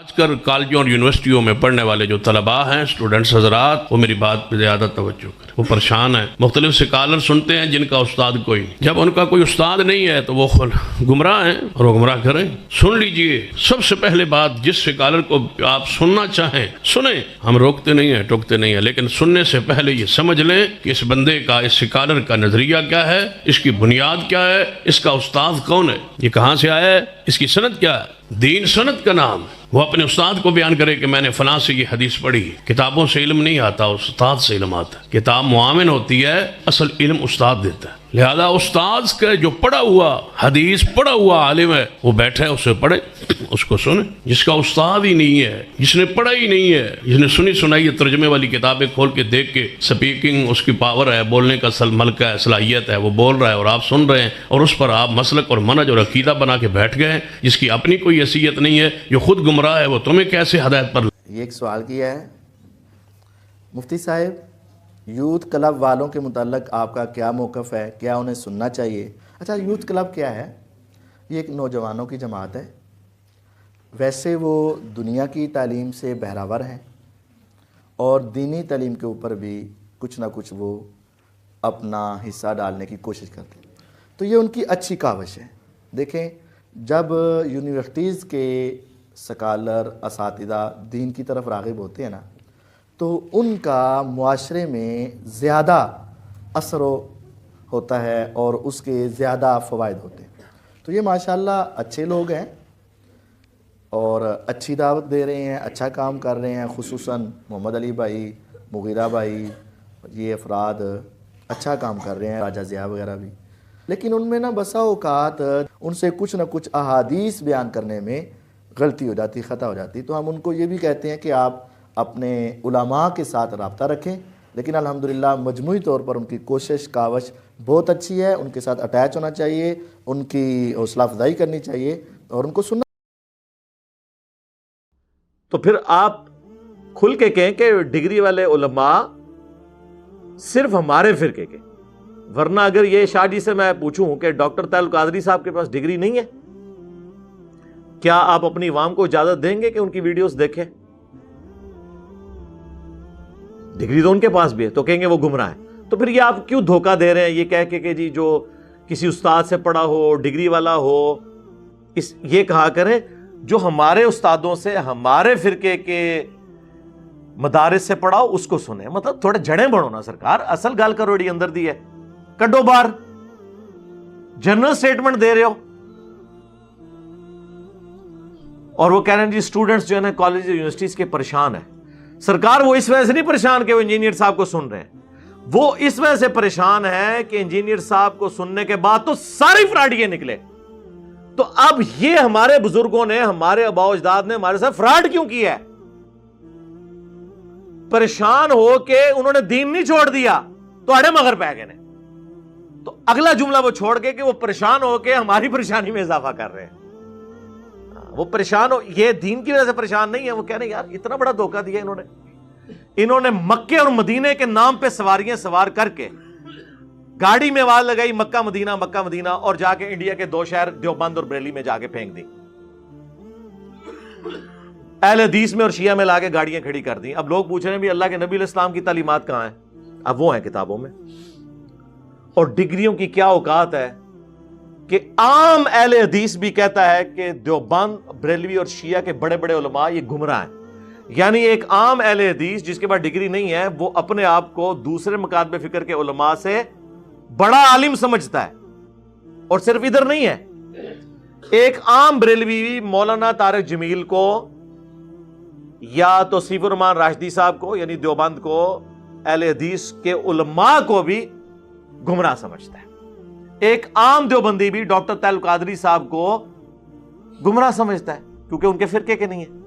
آج کل کالجوں اور یونیورسٹیوں میں پڑھنے والے جو طلباء ہیں، اسٹوڈنٹس حضرات، وہ میری بات پہ زیادہ توجہ کریں. وہ پریشان ہیں، مختلف سکالر سنتے ہیں جن کا استاد کوئی نہیں. جب ان کا کوئی استاد نہیں ہے تو وہ گمراہ ہیں اور وہ گمراہ کریں. سن لیجئے، سب سے پہلے بات، جس سکالر کو آپ سننا چاہیں سنیں. ہم روکتے نہیں ہیں، ٹوکتے نہیں ہیں، لیکن سننے سے پہلے یہ سمجھ لیں کہ اس بندے کا، اس سکالر کا نظریہ کیا ہے، اس کی بنیاد کیا ہے، اس کا استاد کون ہے، یہ کہاں سے آیا ہے، اس کی سند کیا ہے. دین سند کا نام ہے. وہ اپنے استاد کو بیان کرے کہ میں نے فلاں سے یہ حدیث پڑھی. کتابوں سے علم نہیں آتا، استاد سے علم آتا ہے. کتاب معاون ہوتی ہے، اصل علم استاد دیتا ہے. لہذا استاد کا جو پڑھا ہوا حدیث پڑھا ہوا عالم ہے، وہ بیٹھے اسے پڑھے، اس کو سنیں. جس کا استاد ہی نہیں ہے، جس نے پڑھا ہی نہیں ہے، جس نے سنی سنائی ترجمے والی کتابیں کھول کے دیکھ کے سپیکنگ اس کی پاور ہے، بولنے کا ملکہ ہے، صلاحیت ہے، وہ بول رہا ہے اور آپ سن رہے ہیں، اور اس پر آپ مسلک اور منہج اور عقیدہ بنا کے بیٹھ گئے ہیں، جس کی اپنی کوئی حیثیت نہیں ہے، جو خود گمراہ ہے، وہ تمہیں کیسے ہدایت پر. یہ ایک سوال کیا ہے مفتی صاحب، یوتھ کلب والوں کے متعلق آپ کا کیا موقف ہے؟ کیا انہیں سننا چاہیے؟ اچھا، یوتھ کلب کیا ہے؟ یہ ایک نوجوانوں کی جماعت ہے. ویسے وہ دنیا کی تعلیم سے بہراور ہیں اور دینی تعلیم کے اوپر بھی کچھ نہ کچھ وہ اپنا حصہ ڈالنے کی کوشش کرتے ہیں. تو یہ ان کی اچھی کاوش ہے. دیکھیں، جب یونیورسٹیز کے سکالر، اساتذہ دین کی طرف راغب ہوتے ہیں نا، تو ان کا معاشرے میں زیادہ اثر ہوتا ہے اور اس کے زیادہ فوائد ہوتے ہیں. تو یہ ماشاءاللہ اچھے لوگ ہیں اور اچھی دعوت دے رہے ہیں، اچھا کام کر رہے ہیں. خصوصاً محمد علی بھائی، مغیرہ بھائی، یہ افراد اچھا کام کر رہے ہیں، راجہ ضیاء وغیرہ بھی. لیکن ان میں نا بسا اوقات ان سے کچھ نہ کچھ احادیث بیان کرنے میں غلطی ہو جاتی، خطا ہو جاتی. تو ہم ان کو یہ بھی کہتے ہیں کہ آپ اپنے علماء کے ساتھ رابطہ رکھیں. لیکن الحمدللہ مجموعی طور پر ان کی کوشش کاوش بہت اچھی ہے. ان کے ساتھ اٹیچ ہونا چاہیے، ان کی حوصلہ افزائی کرنی چاہیے اور ان کو سننا. تو پھر آپ کھل کے کہیں کہ ڈگری والے علماء صرف ہمارے فرقے کے. ورنہ اگر یہ شاہ جی سے میں پوچھوں کہ ڈاکٹر طاہر القادری صاحب کے پاس ڈگری نہیں ہے، کیا آپ اپنی عوام کو اجازت دیں گے کہ ان کی ویڈیوز دیکھیں؟ ڈگری تو ان کے پاس بھی ہے، تو کہیں گے وہ گمراہ ہیں. تو پھر یہ آپ کیوں دھوکہ دے رہے ہیں یہ کہہ کے کہ جی جو کسی استاد سے پڑھا ہو، ڈگری والا ہو، یہ کہا کریں جو ہمارے استادوں سے، ہمارے فرقے کے مدارس سے پڑھا ہو اس کو سنیں. مطلب تھوڑے جڑیں بڑھو نا سرکار، اصل گال کروڑی اندر دی ہے، کڈو بار جنرل سٹیٹمنٹ دے رہے ہو. اور وہ کہہ رہے ہیں جی اسٹوڈنٹس جو ہے نا کالج یونیورسٹیز کے پریشان ہیں. سرکار وہ اس وجہ سے نہیں پریشان کہ وہ انجینئر صاحب کو سن رہے ہیں، وہ اس وجہ سے پریشان ہے کہ انجینئر صاحب کو سننے کے بعد تو سارے فراڈ یہ نکلے. تو اب یہ ہمارے بزرگوں نے، ہمارے آباء و اجداد نے ہمارے ساتھ فراڈ کیوں کیا ہے؟ پریشان ہو کے انہوں نے دین نہیں چھوڑ دیا تو اڑے مگر پہ گئے. تو اگلا جملہ وہ چھوڑ کے کہ وہ پریشان ہو کے ہماری پریشانی میں اضافہ کر رہے ہیں. وہ پریشان ہو، یہ دین کی وجہ سے پریشان نہیں ہے. وہ کہہ رہے ہیں یار اتنا بڑا دھوکہ دیا انہوں نے مکے اور مدینے کے نام پہ سواریاں سوار کر کے گاڑی میں آواز لگائی مکہ مدینہ، اور جا کے انڈیا کے 2 شہر دیوبند اور بریلی میں جا کے پھینک دی. اہل حدیث میں اور شیعہ میں لا کے گاڑیاں کھڑی کر دی. اب لوگ پوچھ رہے ہیں بھی اللہ کے نبی علیہ السلام کی تعلیمات کہاں ہیں؟ اب وہ ہیں کتابوں میں. اور ڈگریوں کی کیا اوقات ہے کہ عام اہل حدیث بھی کہتا ہے کہ دیوبند، بریلوی اور شیعہ کے بڑے بڑے علماء یہ گمراہ ہیں. یعنی ایک عام اہل حدیث جس کے پاس ڈگری نہیں ہے وہ اپنے آپ کو دوسرے مکاتب فکر کے علماء سے بڑا عالم سمجھتا ہے. اور صرف ادھر نہیں ہے، ایک عام بریلوی مولانا طارق جمیل کو یا توصیف الرحمان راشدی صاحب کو، یعنی دیوبند کو، اہل حدیث کے علماء کو بھی گمراہ سمجھتا ہے. ایک عام دیوبندی بھی ڈاکٹر طاہر القادری صاحب کو گمراہ سمجھتا ہے کیونکہ ان کے فرقے کے نہیں ہے.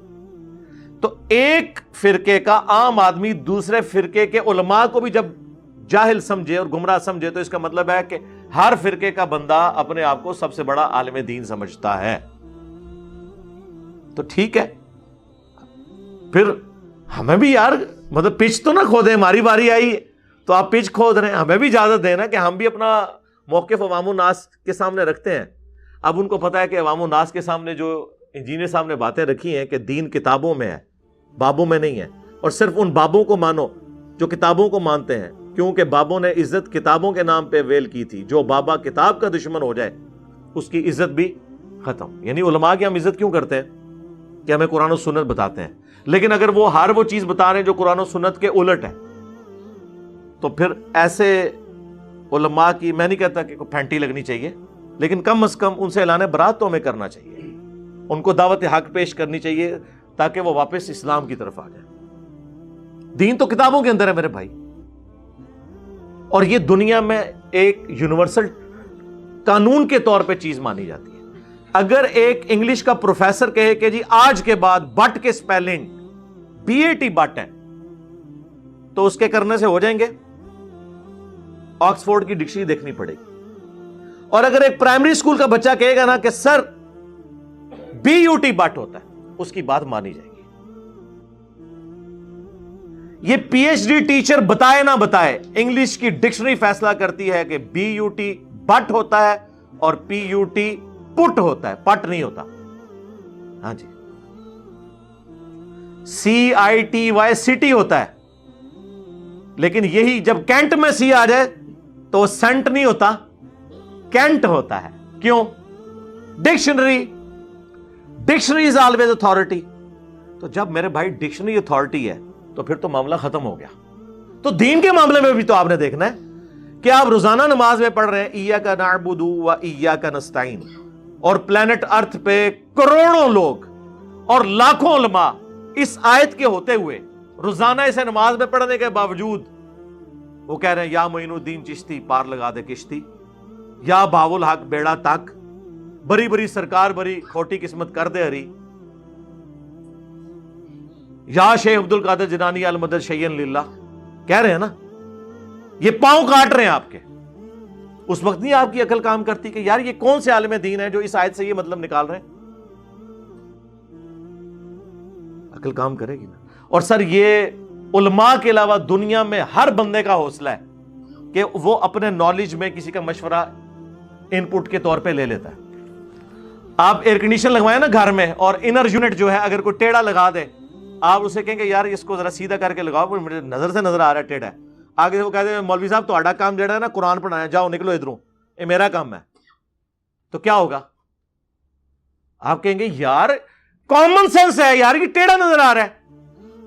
تو ایک فرقے کا عام آدمی دوسرے فرقے کے علماء کو بھی جب جاہل سمجھے اور گمراہ سمجھے تو اس کا مطلب ہے کہ ہر فرقے کا بندہ اپنے آپ کو سب سے بڑا عالم دین سمجھتا ہے. تو ٹھیک ہے، پھر ہمیں بھی یار مطلب پچ تو نہ کھودیں. ہماری باری آئی تو آپ پچ کھود رہے ہیں، ہمیں بھی اجازت دینا کہ ہم بھی اپنا موقف عوام الناس کے سامنے رکھتے ہیں. اب ان کو پتا ہے کہ عوام الناس کے سامنے جو انجینئر صاحب نے باتیں رکھی ہیں کہ دین کتابوں میں ہے، بابوں میں نہیں ہے، اور صرف ان بابوں کو مانو جو کتابوں کو مانتے ہیں، کیونکہ بابوں نے عزت کتابوں کے نام پہ ویل کی تھی، جو بابا کتاب کا دشمن ہو جائے اس کی عزت بھی ختم۔ یعنی علماء کی ہم عزت کیوں کرتے ہیں؟ کہ ہمیں قرآن و سنت بتاتے ہیں، لیکن اگر وہ ہر وہ چیز بتا رہے ہیں جو قرآن و سنت کے الٹ ہے، تو پھر ایسے علماء کی میں نہیں کہتا کہ پھینٹی لگنی چاہیے، لیکن کم از کم ان سے اعلان برات تو ہمیں کرنا چاہیے، ان کو دعوت حق پیش کرنی چاہیے تاکہ وہ واپس اسلام کی طرف آ جائے۔ دین تو کتابوں کے اندر ہے میرے بھائی، اور یہ دنیا میں ایک یونیورسل قانون کے طور پہ چیز مانی جاتی ہے۔ اگر ایک انگلش کا پروفیسر کہے کہ جی آج کے بعد بٹ کے سپیلنگ BAT بٹ ہے، تو اس کے کرنے سے ہو جائیں گے؟ آکسفورڈ کی ڈکشنری دیکھنی پڑے گی۔ اور اگر ایک پرائمری سکول کا بچہ کہے گا نا کہ سر BUT بٹ ہوتا ہے، اس کی بات مانی جائے گی۔ یہ PhD ٹیچر بتائے نہ بتائے، انگلش کی ڈکشنری فیصلہ کرتی ہے کہ BUT بٹ ہوتا ہے اور PUT پٹ ہوتا ہے، پٹ نہیں ہوتا۔ ہاں جی، CITY سٹی ہوتا ہے، لیکن یہی جب کینٹ میں سی آ جائے تو وہ سینٹ نہیں ہوتا، کینٹ ہوتا ہے۔ کیوں؟ Dictionary is always authority. تو جب میرے بھائی ڈکشنری اتھارٹی ہے تو پھر تو معاملہ ختم ہو گیا۔ تو دین کے معاملے میں بھی تو آپ نے دیکھنا ہے کہ آپ روزانہ نماز میں پڑھ رہے ہیں ایاک نعبد و ایاک نستعین، اور پلانٹ ارتھ پہ کروڑوں لوگ اور لاکھوں علماء اس آیت کے ہوتے ہوئے روزانہ اسے نماز میں پڑھنے کے باوجود وہ کہہ رہے ہیں یا معین الدین چشتی پار لگا دے کشتی، یا بہاول الحق بیڑا تک، بری بری سرکار بری کھوٹی قسمت کر دے ہری، یا شیخ عبد القادر جنانی المدد شیئن للہ، کہہ رہے ہیں نا، یہ پاؤں کاٹ رہے ہیں آپ کے۔ اس وقت نہیں آپ کی عقل کام کرتی کہ یار یہ کون سے عالم دین ہے جو اس آیت سے یہ مطلب نکال رہے ہیں؟ عقل کام کرے گی نا۔ اور سر یہ علماء کے علاوہ دنیا میں ہر بندے کا حوصلہ ہے کہ وہ اپنے نالج میں کسی کا مشورہ ان پٹ کے طور پہ لے لیتا ہے۔ آپ ایئر کنڈیشن لگوائیں نا گھر میں، اور انر یونٹ جو ہے اگر کوئی ٹیڑھا لگا دے، آپ اسے کہیں گے یار اس کو ذرا سیدھا کر کے لگاؤ، مجھے نظر سے نظر آ رہا ہے ٹیڑھا ہے، آگے سے وہ کہتے ہیں مولوی صاحب تو کام جڑا ہے نا قرآن پڑھایا، جاؤ نکلو ادھروں، یہ میرا کام ہے۔ تو کیا ہوگا؟ آپ کہیں گے یار کامن سینس ہے یار، یہ ٹیڑھا نظر آ رہا ہے۔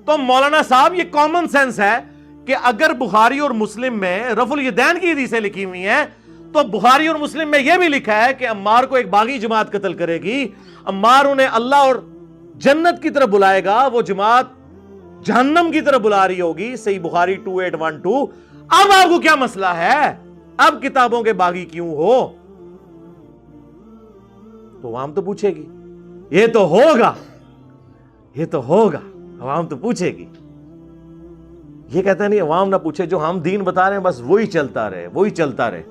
تو مولانا صاحب یہ کامن سینس ہے کہ اگر بخاری اور مسلم میں رفع الیدین کی حدیثیں لکھی ہوئی ہیں تو بخاری اور مسلم میں یہ بھی لکھا ہے کہ عمار کو ایک باغی جماعت قتل کرے گی، عمار انہیں اللہ اور جنت کی طرف بلائے گا، وہ جماعت جہنم کی طرف بلا رہی ہوگی۔ صحیح بخاری 2812۔ اب آپ کو کیا مسئلہ ہے؟ اب کتابوں کے باغی کیوں ہو؟ تو عوام تو پوچھے گی، یہ تو ہوگا، یہ تو ہوگا، عوام تو پوچھے گی۔ یہ کہتا نہیں عوام نہ پوچھے، جو ہم دین بتا رہے ہیں بس وہی چلتا رہے، وہی چلتا رہے۔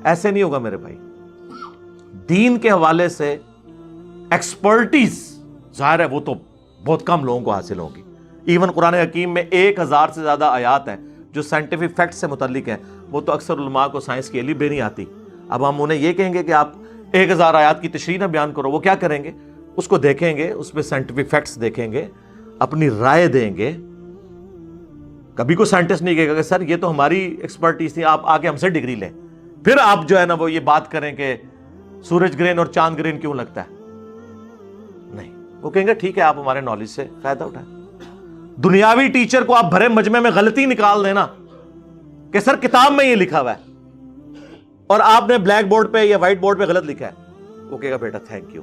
ایسے نہیں ہوگا میرے بھائی۔ دین کے حوالے سے ایکسپرٹیز ظاہر ہے وہ تو بہت کم لوگوں کو حاصل ہوگی۔ ایون قرآن حکیم میں 1000 سے زیادہ آیات ہیں جو سائنٹیفک فیکٹ سے متعلق ہیں، وہ تو اکثر علماء کو سائنس کی علم بھی نہیں آتی۔ اب ہم انہیں یہ کہیں گے کہ آپ 1000 آیات کی تشریح نہ بیان کرو، وہ کیا کریں گے؟ اس کو دیکھیں گے، اس پہ سائنٹیفک فیکٹس دیکھیں گے، اپنی رائے دیں گے۔ کبھی کوئی سائنٹسٹ نہیں کہے گا کہ سر یہ تو ہماری ایکسپرٹیز تھی، آپ آگے ہم سے ڈگری لیں، پھر آپ جو ہے نا وہ یہ بات کریں کہ سورج گرہن اور چاند گرہن کیوں لگتا ہے۔ نہیں، وہ کہیں گے ٹھیک ہے آپ ہمارے نالج سے فائدہ اٹھائیں۔ دنیاوی ٹیچر کو آپ بھرے مجمع میں غلطی نکال دینا کہ سر کتاب میں یہ لکھا ہوا ہے اور آپ نے بلیک بورڈ پہ یا وائٹ بورڈ پہ غلط لکھا ہے، وہ کہے گا بیٹا تھینک یو۔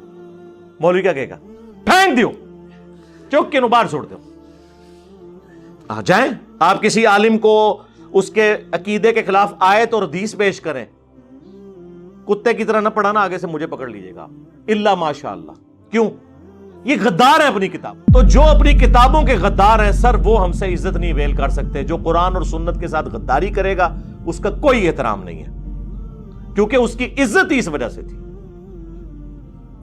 مولوی کیا کہے گا؟ پھینک دیو، چوک کے باہر چھوڑ دو۔ جائیں آپ کسی عالم کو اس کے عقیدے کے خلاف آیت اور حدیث پیش کریں، کتے کی طرح نہ پڑھانا، آگے سے مجھے پکڑ لیجئے گا، الا ماشاء اللہ۔ کیوں؟ یہ غدار ہے اپنی کتاب۔ تو جو اپنی کتابوں کے غدار ہیں سر، وہ ہم سے عزت نہیں ویل کر سکتے۔ جو قرآن اور سنت کے ساتھ غداری کرے گا اس کا کوئی احترام نہیں ہے، کیونکہ اس کی عزت ہی اس وجہ سے تھی۔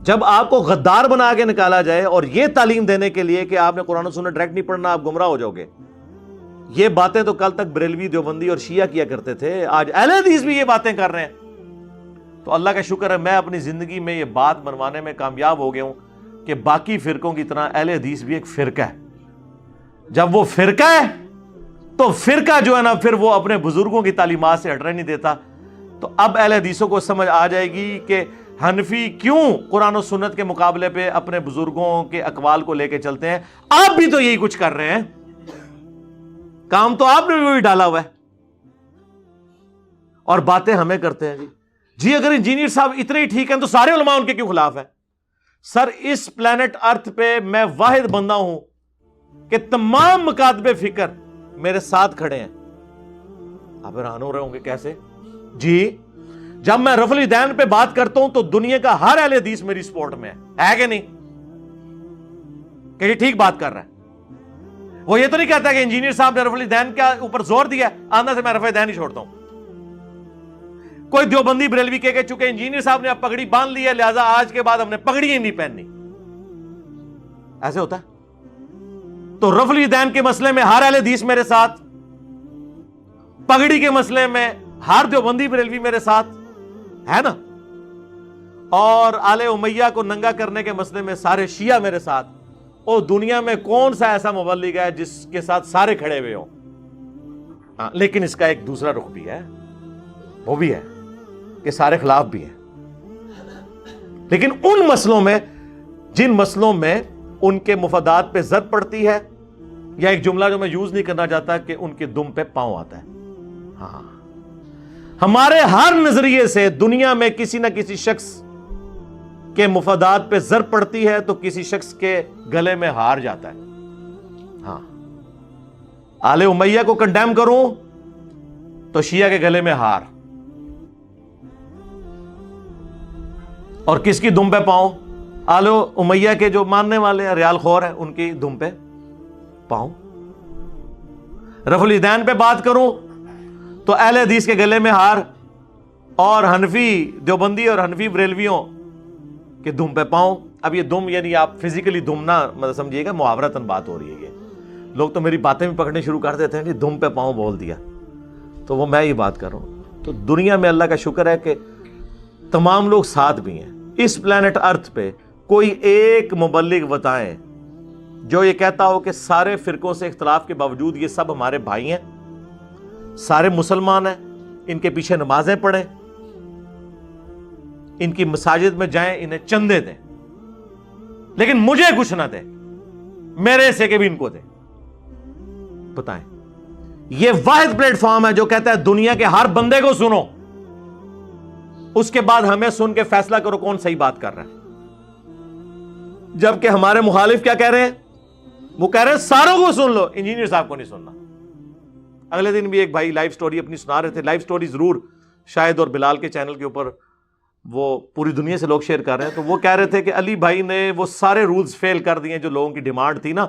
جب آپ کو غدار بنا کے نکالا جائے اور یہ تعلیم دینے کے لیے کہ آپ نے قرآن و سنت ڈائریکٹ نہیں پڑھنا، آپ گمراہ ہو جاؤ گے۔ یہ باتیں تو کل تک بریلوی، دیوبندی اور شیعہ کیا کرتے تھے، آج اہل حدیث بھی یہ باتیں کر رہے ہیں۔ تو اللہ کا شکر ہے میں اپنی زندگی میں یہ بات منوانے میں کامیاب ہو گیا ہوں کہ باقی فرقوں کی طرح اہل حدیث بھی ایک فرقہ ہے. جب وہ فرقہ ہے تو فرقہ جو ہے نا پھر وہ اپنے بزرگوں کی تعلیمات سے ہٹنے نہیں دیتا. تو اب اہل حدیثوں کو سمجھ آ جائے گی کہ حنفی کیوں قرآن و سنت کے مقابلے پہ اپنے بزرگوں کے اقوال کو لے کے چلتے ہیں. آپ بھی تو یہی کچھ کر رہے ہیں, کام تو آپ نے بھی وہی ڈالا ہوا ہے, اور باتیں ہمیں کرتے ہیں. جی اگر انجینئر صاحب اتنے ہی ٹھیک ہیں تو سارے علماء ان کے کیوں خلاف ہیں؟ سر اس پلانٹ ارتھ پہ میں واحد بندہ ہوں کہ تمام مکاتب فکر میرے ساتھ کھڑے ہیں. آپ حیران ہو رہے ہوں گے کیسے؟ جی جب میں رفع الیدین پہ بات کرتا ہوں تو دنیا کا ہر اہل حدیث میری سپورٹ میں ہے کہ نہیں کہ یہ ٹھیک بات کر رہا ہے؟ وہ یہ تو نہیں کہتا کہ انجینئر صاحب نے رفع الیدین کے اوپر زور دیا, آندھا سے میں رفع الیدین ہی چھوڑتا ہوں. کوئی دیوبندی بریلوی کہ چکے انجینئر صاحب نے اب پگڑی باندھ لی ہے لہذا آج کے بعد ہم نے پگڑی ہی نہیں پہننی. ایسے ہوتا ہے؟ تو رفع الیدین کے مسئلے میں ہر اہل حدیث میرے ساتھ, پگڑی کے مسئلے میں ہر دیوبندی بریلوی میرے ساتھ ہے نا, اور آل امیہ کو ننگا کرنے کے مسئلے میں سارے شیعہ میرے ساتھ. اور دنیا میں کون سا ایسا مبلغ ہے جس کے ساتھ سارے کھڑے ہوئے ہوں؟ لیکن اس کا ایک دوسرا رخ بھی ہے, وہ بھی ہے کہ سارے خلاف بھی ہیں. لیکن ان مسئلوں میں جن مسئلوں میں ان کے مفادات پہ زد پڑتی ہے, یا ایک جملہ جو میں یوز نہیں کرنا چاہتا کہ ان کے دم پہ پاؤں آتا ہے. ہاں ہمارے ہر نظریے سے دنیا میں کسی نہ کسی شخص کے مفادات پہ زر پڑتی ہے تو کسی شخص کے گلے میں ہار جاتا ہے. ہاں آل امیہ کو کنڈیم کروں تو شیعہ کے گلے میں ہار, اور کس کی دم پہ پاؤں؟ آل امیہ کے جو ماننے والے ہیں, ریال خور ہیں, ان کی دم پہ پاؤں. رفع الیدین پہ بات کروں تو اہل حدیث کے گلے میں ہار, اور حنفی دیوبندی اور حنفی بریلویوں کے دم پہ پاؤں. اب یہ دم یعنی آپ فزیکلی دم نہ مطلب سمجھیے گا, محاورتاً بات ہو رہی ہے. یہ لوگ تو میری باتیں بھی پکڑنے شروع کر دیتے ہیں کہ دم پہ پاؤں بول دیا, تو وہ میں یہ بات کر رہا ہوں. تو دنیا میں اللہ کا شکر ہے کہ تمام لوگ ساتھ بھی ہیں. اس پلانٹ ارتھ پہ کوئی ایک مبلغ بتائیں جو یہ کہتا ہو کہ سارے فرقوں سے اختلاف کے باوجود یہ سب ہمارے بھائی ہیں, سارے مسلمان ہیں, ان کے پیچھے نمازیں پڑھیں, ان کی مساجد میں جائیں, انہیں چندے دیں, لیکن مجھے کچھ نہ دیں, میرے حصے کے بھی ان کو دیں. بتائیں, یہ واحد پلیٹ فارم ہے جو کہتا ہے دنیا کے ہر بندے کو سنو, اس کے بعد ہمیں سن کے فیصلہ کرو کون صحیح بات کر رہا ہے. جبکہ ہمارے مخالف کیا کہہ رہے ہیں؟ وہ کہہ رہے ہیں ساروں کو سن لو, انجینئر صاحب کو نہیں سننا. اگلے دن بھی ایک بھائی لائیو سٹوری اپنی سنا رہے تھے. لائیو سٹوری ضرور شاہد اور بلال کے چینل کے اوپر وہ پوری دنیا سے لوگ شیئر کر رہے ہیں. تو وہ کہہ رہے تھے کہ علی بھائی نے وہ سارے رولز فیل کر دیے جو لوگوں کی ڈیمانڈ تھی نا,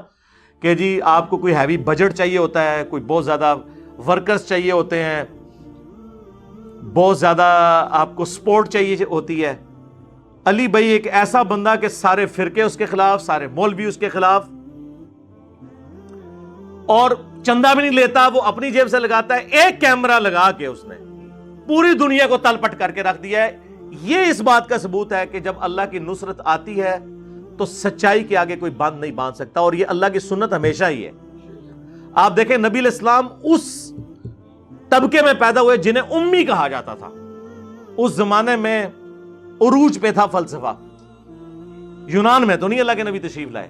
کہ جی آپ کو کوئی ہیوی بجٹ چاہیے ہوتا ہے, کوئی بہت زیادہ ورکرز چاہیے ہوتے ہیں, بہت زیادہ آپ کو سپورٹ چاہیے ہوتی ہے. علی بھائی ایک ایسا بندہ کہ سارے فرقے اس کے خلاف, سارے مولوی اس کے خلاف, اور چندہ بھی نہیں لیتا, وہ اپنی جیب سے لگاتا ہے. ایک کیمرہ لگا کے اس نے پوری دنیا کو تل پٹ کر کے رکھ دیا ہے. یہ اس بات کا ثبوت ہے کہ جب اللہ کی نصرت آتی ہے تو سچائی کے آگے کوئی بند نہیں باندھ سکتا, اور یہ اللہ کی سنت ہمیشہ ہی ہے. آپ دیکھیں نبی علیہ السلام اس طبقے میں پیدا ہوئے جنہیں امی کہا جاتا تھا. اس زمانے میں عروج پہ تھا فلسفہ. یونان میں تو نہیں اللہ کے نبی تشریف لائے.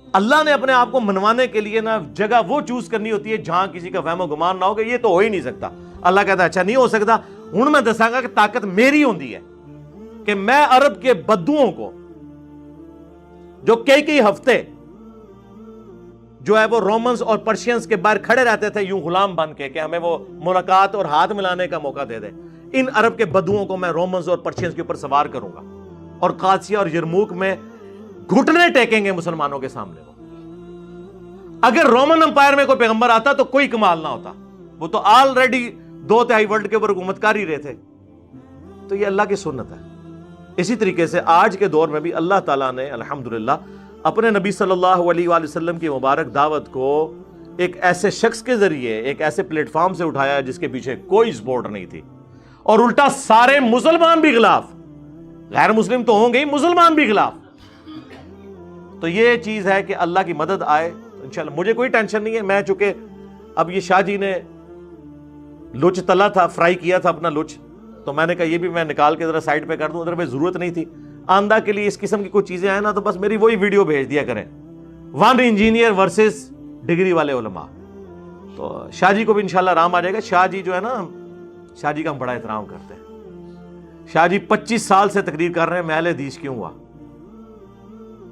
اللہ نے اپنے آپ کو منوانے کے لیے نا جگہ وہ چوز کرنی ہوتی ہے جہاں کسی کا وہم و گمان نہ ہو کہ یہ تو ہو ہی نہیں سکتا. اللہ کہتا ہے اچھا نہیں ہو سکتا, ہوں میں دساں گا کہ طاقت میری ہوندی ہے کہ میں عرب کے بدوؤں کو جو کئی ہفتے جو ہے وہ رومنز اور پرشینز کے باہر کھڑے رہتے تھے یوں غلام بن کے کہ ہمیں وہ ملاقات اور ہاتھ ملانے کا موقع دے دے, ان عرب کے بدوؤں کو میں رومنز اور پرشینز کے اوپر سوار کروں گا, اور قادسیہ اور یرموک میں گھٹنے ٹیکیں گے مسلمانوں کے سامنے. اگر رومن امپائر میں کوئی پیغمبر آتا تو کوئی کمال نہ ہوتا, وہ تو آلریڈی 2/3 ورلڈ کے اوپر حکومت کر ہی رہے تھے. تو یہ اللہ کی سنت ہے. اسی طریقے سے آج کے دور میں بھی اللہ تعالیٰ نے الحمدللہ اپنے نبی صلی اللہ علیہ وآلہ وسلم کی مبارک دعوت کو ایک ایسے شخص کے ذریعے ایک ایسے پلیٹ فارم سے اٹھایا جس کے پیچھے کوئی سپورٹ نہیں تھی, اور الٹا سارے مسلمان بھی خلاف, غیر مسلم تو ہوں گے ہی, مسلمان بھی خلاف. تو یہ چیز ہے کہ اللہ کی مدد آئے انشاءاللہ. مجھے کوئی ٹینشن نہیں ہے. میں چونکہ اب یہ شاہ جی نے لچ تلا تھا, فرائی کیا تھا اپنا لچ, تو میں نے کہا یہ بھی میں نکال کے ذرا سائڈ پہ کر دوں, ادھر پہ ضرورت نہیں تھی. آندہ کے لیے اس قسم کی کوئی چیزیں آئیں نا تو بس میری وہی ویڈیو بھیج دیا کریں, 1 انجینئر ورسز ڈگری والے علماء. تو شاہ جی کو بھی انشاءاللہ آرام آ جائے گا. شاہ جی جو ہے نا, شاہ جی کا ہم بڑا احترام کرتے ہیں. شاہ جی 25 سال سے تقریر کر رہے ہیں, میں اہل حدیث کیوں ہوا.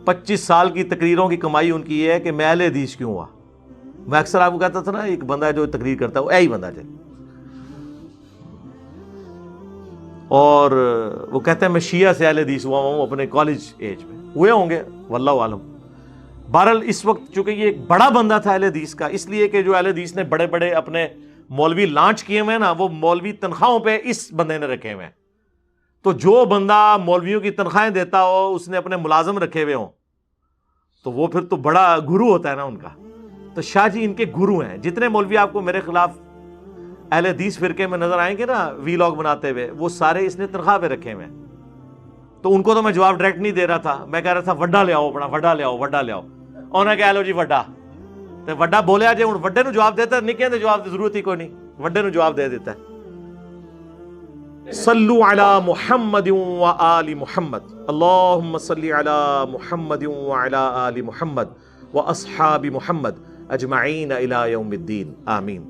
25 سال کی تقریروں کی کمائی ان کی یہ ہے کہ میں اہل حدیث کیوں ہوا. میں اکثر آپ کو کہتا تھا نا, ایک بندہ جو تقریر کرتا ہے وہ ایہی بندہ ہے, اور وہ کہتے ہیں میں شیعہ سے اہل حدیث ہوا ہوں اپنے کالج ایج میں. ہوئے ہوں گے واللہ عالم. بہرحال اس وقت چونکہ یہ ایک بڑا بندہ تھا اہل حدیث کا, اس لیے کہ جو اہل حدیث نے بڑے بڑے اپنے مولوی لانچ کیے ہوئے ہیں نا, وہ مولوی تنخواہوں پہ اس بندے نے رکھے ہوئے ہیں. تو جو بندہ مولویوں کی تنخواہیں دیتا ہو, اس نے اپنے ملازم رکھے ہوئے ہوں, تو وہ پھر تو بڑا گرو ہوتا ہے نا ان کا. تو شاہ جی ان کے گرو ہیں. جتنے مولوی آپ کو میرے خلاف اہل حدیث فرقے میں نظر آئیں گے نا ویلاگ بناتے ہوئے, وہ سارے اس نے تنخواہ پہ رکھے ہوئے ہیں. تو ان کو تو میں جواب ڈائریکٹ نہیں دے رہا تھا, میں کہہ رہا تھا وڈا لے آؤ, اپنا وڈا لے آؤ, وڈا لے آؤ. انہیں کہہ لو جی وڈا, تو وڈا بولیا جی, ہوں وڈے نو جواب دیتا, نکے دے جواب دی ضرورت ہی کوئی نہیں, وڈے نو جواب دے دیتا ہے. صلو علی محمد و آل محمد, اللہم صلی علی محمد و علی آل محمد و اصحاب محمد اجمعین الی یوم الدین, آمین.